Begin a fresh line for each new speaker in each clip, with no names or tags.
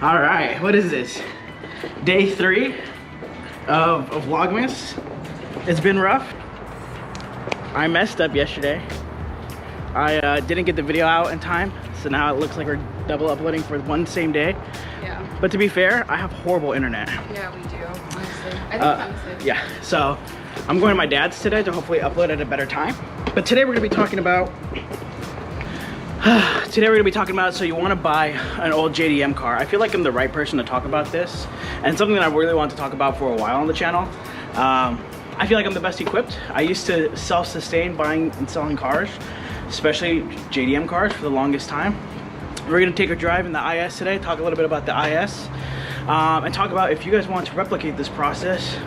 All right, what is this? Day 3 of Vlogmas. It's been rough. I messed up yesterday. I didn't get the video out in time, so now it looks like we're double uploading for one same day.
Yeah.
But to be fair, I have horrible internet.
Yeah, we do, honestly. I think honestly.
Yeah, so I'm going to my dad's today to hopefully upload at a better time. But today we're gonna be talking about, so you wanna buy an old JDM car. I feel like I'm the right person to talk about this, and something that I really want to talk about for a while on the channel. I feel like I'm the best equipped. I used to self-sustain buying and selling cars, especially JDM cars, for the longest time. We're gonna take a drive in the IS today, talk a little bit about the IS, and talk about if you guys want to replicate this process,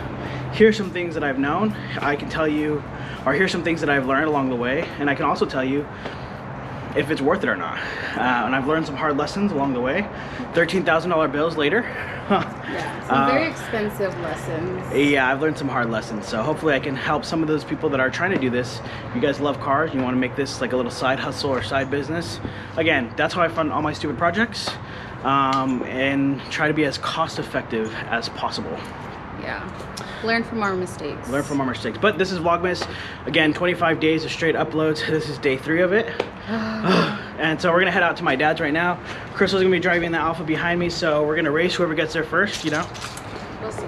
here's some things that I've known. I can tell you, or here's some things that I've learned along the way, and I can also tell you if it's worth it or not. And I've learned some hard lessons along the way. $13,000 bills later.
Yeah, some very expensive lessons.
Yeah, I've learned some hard lessons. So hopefully I can help some of those people that are trying to do this. If you guys love cars, you want to make this like a little side hustle or side business. Again, that's how I fund all my stupid projects, and try to be as cost effective as possible.
Yeah, learn from our mistakes.
Learn from our mistakes. But this is Vlogmas. Again, 25 days of straight uploads. This is day 3 of it. And so we're gonna head out to my dad's right now. Crystal's gonna be driving the Alpha behind me, so we're gonna race whoever gets there first, you know?
We'll see.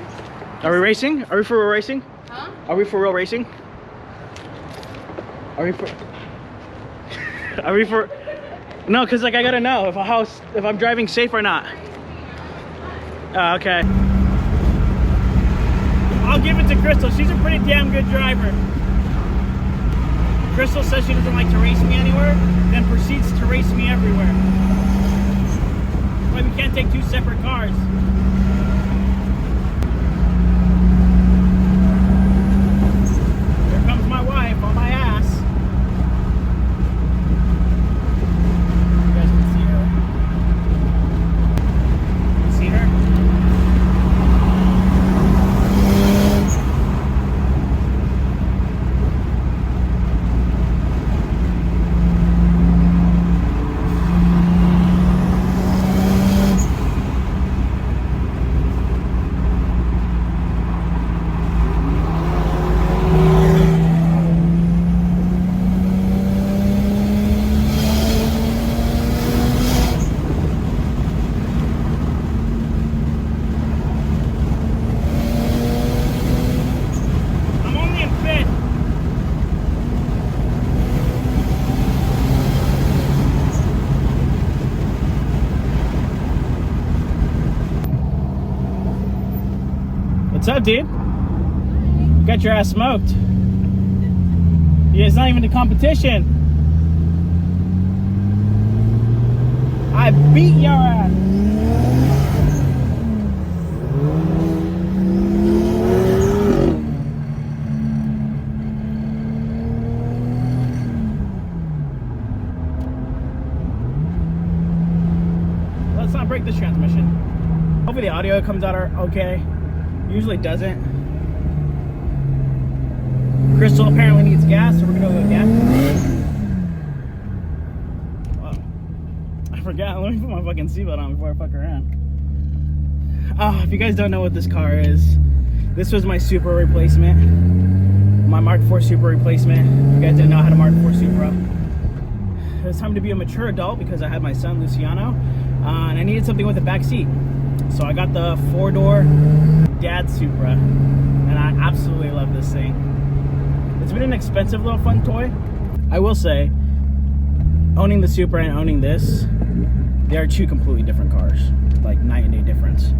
Are we racing? Are we for real racing?
Huh?
Are we for real racing? Are we for... Are we for... No, because like I gotta know if I'm driving safe or not. Okay. I'll give it to Crystal. She's a pretty damn good driver. Crystal says she doesn't like to race me anywhere, then proceeds to race me everywhere. That's why we can't take 2 separate cars. Here comes my wife on my ass. You guys can see her. You see her? What's up, dude? You got your ass smoked. Yeah, it's not even a competition. I beat your ass. Let's not break this transmission. Hopefully the audio comes out okay. Usually doesn't. Crystal apparently needs gas, so we're gonna go gas. Wow. I forgot. Let me put my fucking seatbelt on before I fuck around. If you guys don't know what this car is, this was my Supra replacement. My Mark 4 Supra replacement. If you guys didn't know I had a Mark 4 Supra. It was time to be a mature adult because I had my son Luciano, and I needed something with a back seat. So I got the 4-door Dad Supra, and I absolutely love this thing. It's been an expensive little fun toy. I will say, owning the Supra and owning this, they are 2 completely different cars, like night and day difference.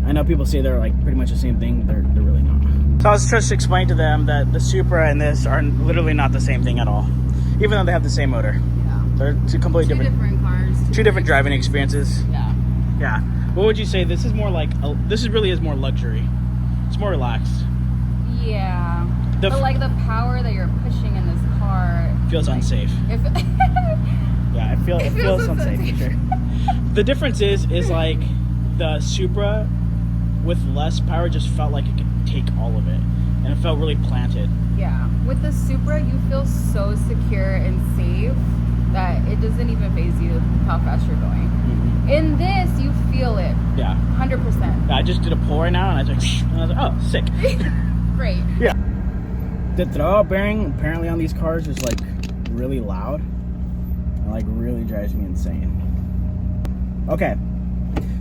I know people say they're like pretty much the same thing, they're really not. So I was just explaining to them that the Supra and this are literally not the same thing at all, even though they have the same motor.
Yeah.
They're 2 completely
different cars.
2 different driving experiences.
Yeah.
Yeah. What would you say? This is more like this really is more luxury. It's more relaxed.
Yeah. But like the power that you're pushing in this car
feels
like,
unsafe. Yeah, it feels unsafe for sure. The difference is like the Supra with less power just felt like it could take all of it, and it felt really planted.
Yeah, with the Supra you feel so secure and safe that it doesn't even faze you how fast you're going. In this, you feel it.
Yeah.
100%.
I just did a pull right now, and I was like, oh, sick.
Great.
Yeah. The throwout bearing apparently on these cars is like really loud. And like really drives me insane. Okay.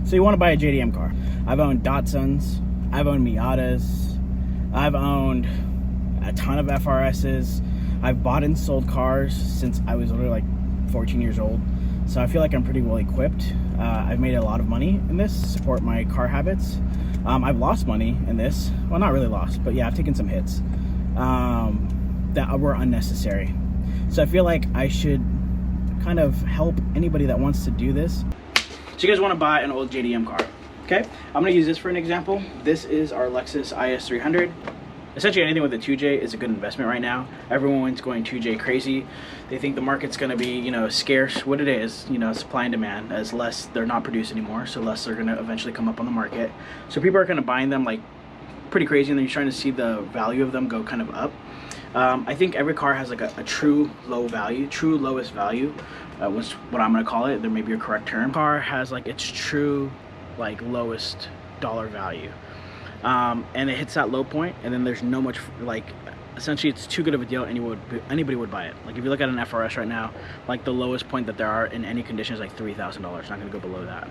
So you want to buy a JDM car. I've owned Datsuns. I've owned Miatas. I've owned a ton of FRSs. I've bought and sold cars since I was literally like 14 years old. So I feel like I'm pretty well equipped. I've made a lot of money in this, support my car habits. I've lost money in this. Well, not really lost, but yeah, I've taken some hits that were unnecessary. So I feel like I should kind of help anybody that wants to do this. So you guys want to buy an old JDM car, okay? I'm going to use this for an example. This is our Lexus IS300. Essentially anything with a 2J is a good investment right now. Everyone's going 2J crazy. They think the market's going to be, you know, scarce. What it is, you know, supply and demand. As less they're not produced anymore, so less they're going to eventually come up on the market. So people are kind of buying them like pretty crazy, and then you're trying to see the value of them go kind of up. I think every car has like a true low value, true lowest value, was what I'm going to call it. There may be a correct term. Car has like its true like lowest dollar value. And it hits that low point, and then there's no much, like, essentially it's too good of a deal, anybody would buy it. Like if you look at an FRS right now, like the lowest point that there are in any condition is like $3,000. Not going to go below that.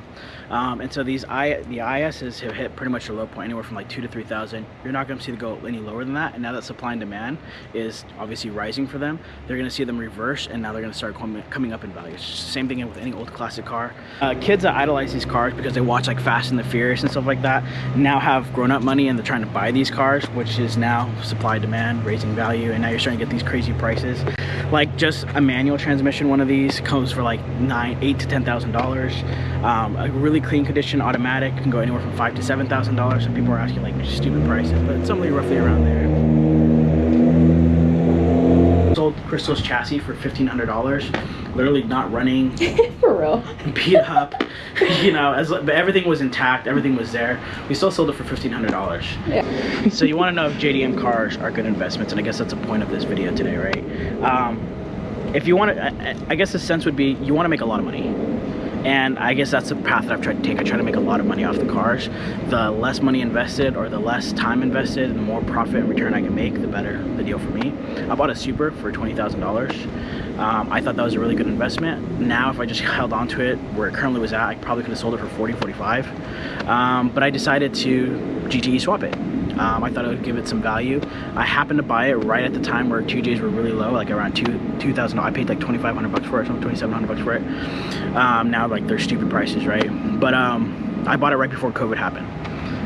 And so the ISs have hit pretty much a low point, anywhere from like 2,000 to 3,000. You're not going to see them go any lower than that. And now that supply and demand is obviously rising for them, they're going to see them reverse, and now they're going to start coming up in value. Same thing with any old classic car. Kids that idolize these cars because they watch like Fast and the Furious and stuff like that now have grown up money, and they're trying to buy these cars, which is now supply and demand raising value, and now you're starting to get these crazy prices. Like just a manual transmission, one of these comes for like $8,000 to $10,000. A really clean condition automatic can go anywhere from $5,000 to $7,000. Some people are asking like stupid prices, but it's something roughly around there. Sold Crystal's chassis for $1,500. Literally not running.
For real.
Beat up. You know, but everything was intact, everything was there. We still sold it for $1,500.
Yeah.
So you want to know if JDM cars are good investments, and I guess that's the point of this video today, right? If you want to, I guess the sense would be you want to make a lot of money. And I guess that's the path that I've tried to take. I try to make a lot of money off the cars. The less money invested or the less time invested, and the more profit and return I can make, the better the deal for me. I bought a Supra for $20,000. I thought that was a really good investment. Now, if I just held on to it where it currently was at, I probably could have sold it for $40,000, $45,000. But I decided to GTE swap it. I thought it would give it some value. I happened to buy it right at the time where 2Js were really low, like around $2,000. I paid like $2,500 for it, so $2,700 for it. Now like they're stupid prices, right? But I bought it right before COVID happened.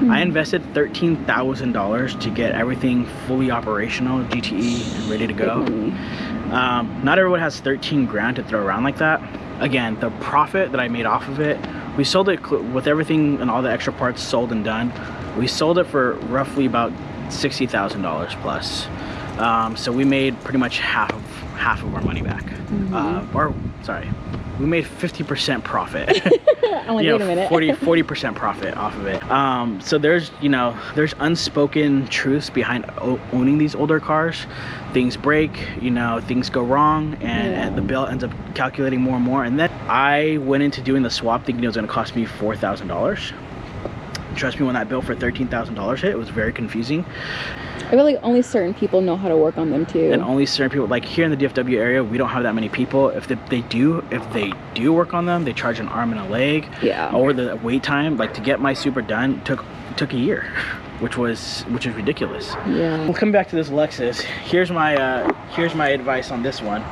I invested $13,000 to get everything fully operational, GTE, and ready to go. Not everyone has 13 grand to throw around like that. Again, the profit that I made off of it, we sold it with everything and all the extra parts sold and done. We sold it for roughly about $60,000 plus. So we made pretty much half of our money back. Or sorry, we made 50% profit.
I'm like, wait a minute.
40% profit off of it. So there's, you know, there's unspoken truths behind owning these older cars. Things break, you know, things go wrong, and the bill ends up calculating more and more. And then I went into doing the swap thinking it was going to cost me $4,000. Trust me, when that bill for $13,000 hit, it was very confusing.
I feel like only certain people know how to work on them too.
And only certain people, like here in the DFW area, we don't have that many people. If they do work on them, they charge an arm and a leg. Yeah. Or the wait time, like to get my Supra done took a year, which is ridiculous. Yeah. We'll come back to this Lexus. Here's my advice on this one.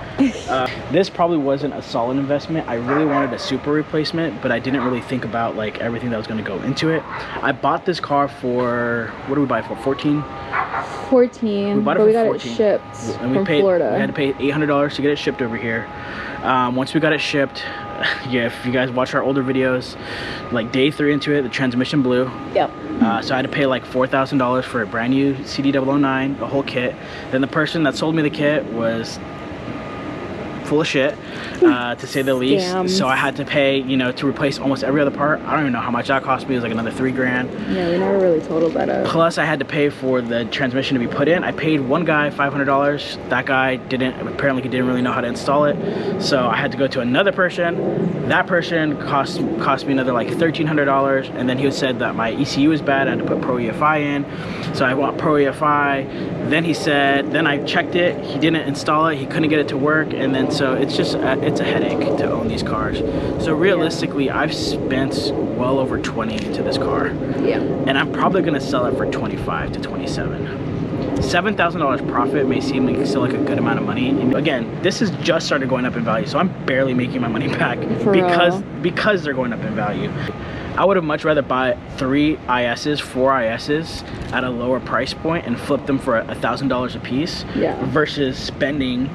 This probably wasn't a solid investment. I really wanted a Supra replacement, but I didn't really think about like everything that was going to go into it. I bought this car for, what did we buy it for? 14. We bought it for 14. Got it shipped from Florida. We had to pay $800 to get it shipped over here. Once we got it shipped, yeah, if you guys watch our older videos, like day 3 into it, the transmission blew. Yep. So I had to pay like $4,000 for a brand new CD009, a whole kit. Then the person that sold me the kit was full of shit, to say the least.
Scams.
So I had to pay, you know, to replace almost every other part. I don't even know how much that cost me. It was like another $3,000.
Yeah, we never really totaled that up.
Plus I had to pay for the transmission to be put in. I paid one guy $500. That guy apparently he didn't really know how to install it. So I had to go to another person. That person cost me another like $1,300. And then he said that my ECU was bad. I had to put Pro EFI in. So I bought Pro EFI. Then he said, then I checked it. He didn't install it. He couldn't get it to work. And then so it's just, it's a headache to own these cars. So realistically, I've spent well over 20 into this car.
Yeah.
And I'm probably gonna sell it for 25 to 27. $7,000 profit may seem like still like a good amount of money. And again, this has just started going up in value, so I'm barely making my money back because they're going up in value. I would have much rather buy 4 ISs at a lower price point and flip them for $1,000 a piece, versus spending,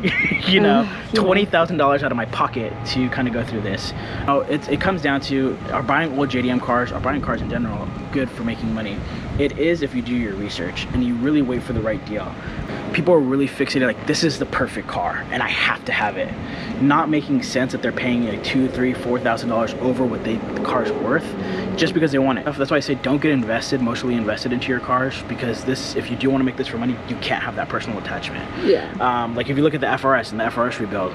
you know, $20,000 out of my pocket to kind of go through this. Oh, it comes down to, are buying old JDM cars, or buying cars in general, good for making money? It is if you do your research and you really wait for the right deal. People are really fixated, like, this is the perfect car and I have to have it. Not making sense that they're paying like $2,000, $3,000, $4,000 over what the car's worth just because they want it. That's why I say don't get emotionally invested into your cars, because if you do want to make this for money, you can't have that personal attachment. Yeah. Like if you look at the FRS and the FRS rebuild,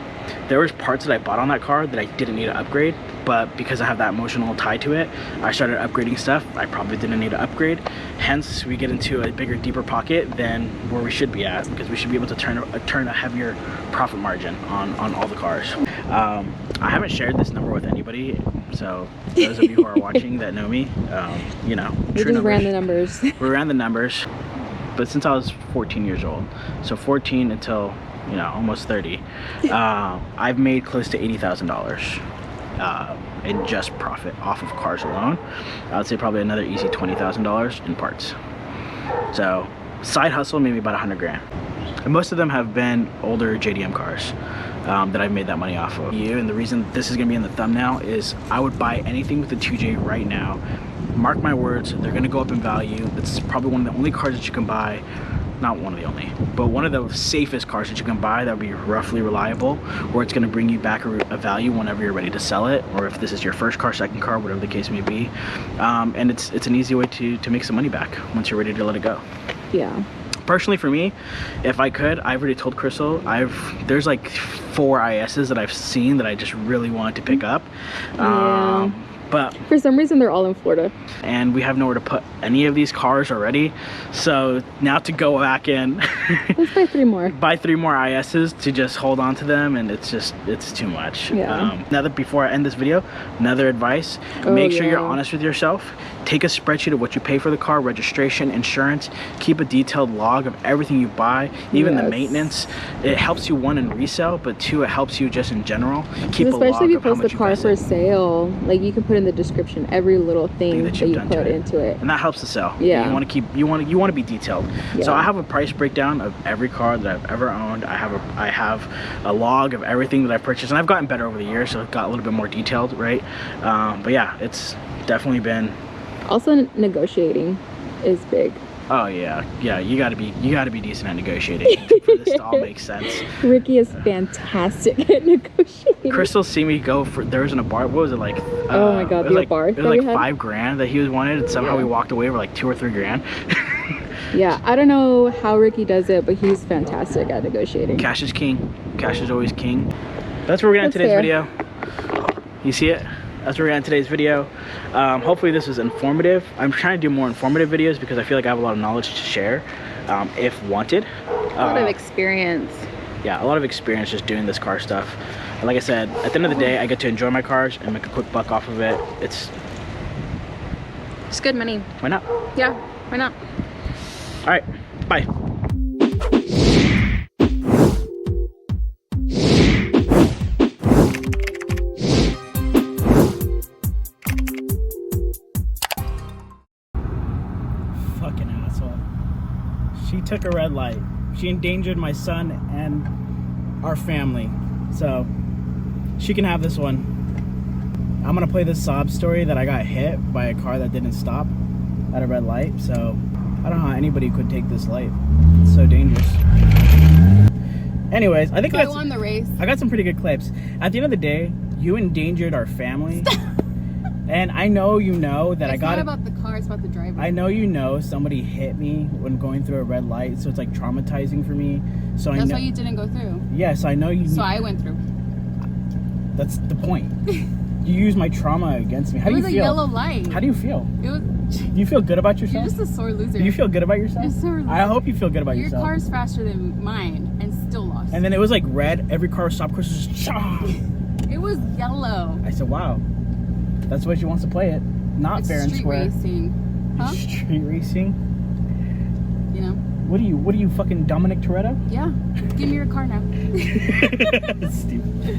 there was parts that I bought on that car that I didn't need to upgrade, but because I have that emotional tie to it, I started upgrading stuff I probably didn't need to upgrade. Hence, we get into a bigger, deeper pocket than where we should be at, because we should be able to turn a heavier profit margin on all the cars. I haven't shared this number with anybody, so those of you who are watching that know me, you know,
we just ran the numbers.
We ran the numbers, but since I was 14 years old, so 14 until, you know, almost 30, I've made close to $80,000 in just profit off of cars alone. I would say probably another easy $20,000 in parts. So side hustle, maybe about $100,000. And most of them have been older JDM cars that I've made that money off of. And the reason this is gonna be in the thumbnail is I would buy anything with the 2J right now. Mark my words, they're gonna go up in value. It's probably one of the only cars that you can buy, not one of the only, but one of the safest cars that you can buy that would be roughly reliable, where it's going to bring you back a value whenever you're ready to sell it, or if this is your first car, second car, whatever the case may be. And it's an easy way to make some money back once you're ready to let it go. Yeah. Personally, for me, if I could, I've already told Crystal, there's like 4 ISs that I've seen that I just really want to pick up. But
for some reason they're all in Florida,
and we have nowhere to put any of these cars already. So now to go back in,
let's buy 3 more.
Buy 3 more ISs to just hold on to them, and it's too much. Now that before I end this video, another advice: make sure you're honest with yourself. Take a spreadsheet of what you pay for the car, registration, insurance. Keep a detailed log of everything you buy, even the maintenance. It helps you, 1, in resale, but 2, it helps you just in general. Keep a log of how much you
especially if you post the car for sale, like you can put in the description every little thing that you put into it, and
that helps the sale.
Yeah,
you want to keep, you want to be detailed. So I have a price breakdown of every car that I've ever owned. I have a log of everything that I've purchased, and I've gotten better over the years, so it got a little bit more detailed, right? But yeah, it's definitely been.
Also, negotiating is big.
Oh yeah, you gotta be decent at negotiating for this to all make sense.
Ricky is fantastic at negotiating.
Crystal see me go for, there was in a bar, what was it like?
Oh my god, the bar.
It was like $5,000 that he wanted, and somehow we walked away for like $2,000 or $3,000.
Yeah, I don't know how Ricky does it, but he's fantastic at negotiating.
Cash is king. Cash is always king. That's where we're gonna end today's video. You see it? That's where we're at in today's video. Hopefully this was informative. I'm trying to do more informative videos because I feel like I have a lot of knowledge to share if wanted.
A lot of experience.
Yeah, a lot of experience just doing this car stuff. And like I said, at the end of the day, I get to enjoy my cars and make a quick buck off of it. It's good money. Why not? Yeah, why not? All right, bye. She took a red light. She endangered my son and our family. So she can have this one. I'm gonna play this sob story that I got hit by a car that didn't stop at a red light. So I don't know how anybody could take this light. It's so dangerous. Anyways, I think
So I won the race.
I got some pretty good clips. At the end of the day, you endangered our family. And I know you know that
It's not about the car, it's about the driver.
I know you know somebody hit me when going through a red light, so it's like traumatizing for me. So
That's why you didn't go through.
Yes, I know you.
So I went through.
That's the point. You use my trauma against me. How do you feel?
It was a yellow light.
How do you feel?
It was.
Do you feel good about yourself?
You're just a sore loser.
Do you feel good about yourself?
You're a sore loser.
I hope you feel good about yourself.
Your car's faster than mine and still lost.
And then it was like red. Every car stopped. Chris was just.
It was yellow.
I said, "Wow, that's the way she wants to play it. Not fair and square."
Street racing. Huh?
Street racing.
You know.
What are you fucking Dominic Toretto?
Yeah. Give me your car now.
Stupid.